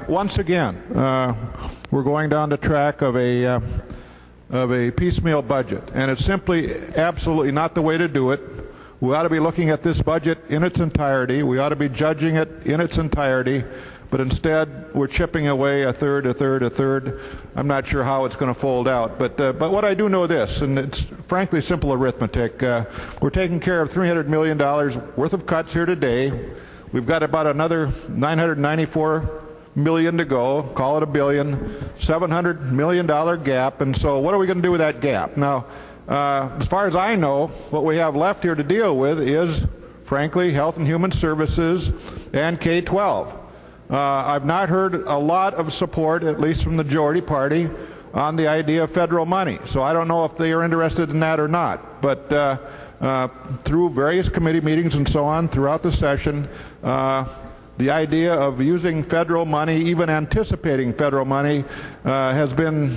once again, we're going down the track of a piecemeal budget, and it's simply absolutely not the way to do it. We ought to be looking at this budget in its entirety. We ought to be judging it in its entirety, but instead we're chipping away a third, a third, a third. I'm not sure how it's going to fold out, but what I do know this, and it's frankly simple arithmetic. We're taking care of $300 million worth of cuts here today. We've got about another $994 million to go, call it $1 billion, $700 million gap, and so what are we going to do with that gap? Now, as far as I know, what we have left here to deal with is, frankly, Health and Human Services and K-12. I've not heard a lot of support, at least from the majority party, on the idea of federal money, so I don't know if they are interested in that or not, but through various committee meetings and so on throughout the session, the idea of using federal money, even anticipating federal money, has been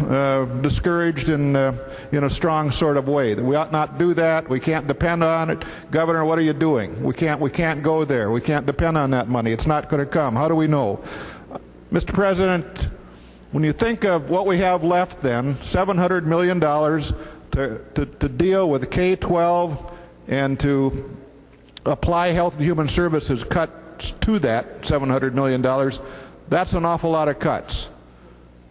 discouraged in a strong sort of way. That we ought not do that. We can't depend on it. Governor, what are you doing? We can't go there. We can't depend on that money. It's not going to come. How do we know? Mr. President, when you think of what we have left then, $700 million to deal with K-12 and to apply Health and Human Services cuts to that $700 million, that's an awful lot of cuts.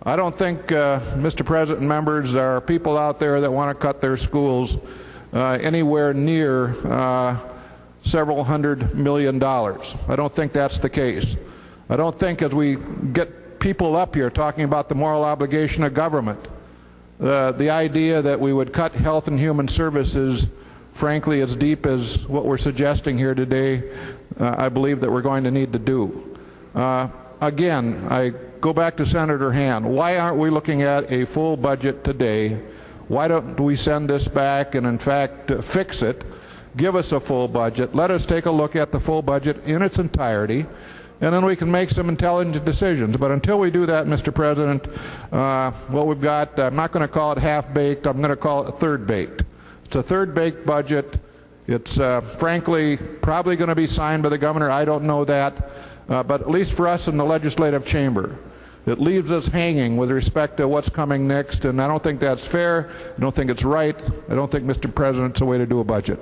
I don't think, Mr. President and members, there are people out there that want to cut their schools anywhere near several $100 million. I don't think that's the case. I don't think, as we get people up here talking about the moral obligation of government, the idea that we would cut Health and Human Services, frankly, as deep as what we're suggesting here today, I believe that we're going to need to do. Again, I go back to Senator Hand. Why aren't we looking at a full budget today? Why don't we send this back and, in fact, fix it? Give us a full budget. Let us take a look at the full budget in its entirety, and then we can make some intelligent decisions. But until we do that, Mr. President, what we've got, I'm not going to call it half-baked. I'm going to call it third-baked. It's a third-baked budget. It's frankly probably going to be signed by the governor. I don't know that, but at least for us in the legislative chamber, it leaves us hanging with respect to what's coming next, and I don't think that's fair. I don't think it's right. I don't think, Mr. President, it's a way to do a budget.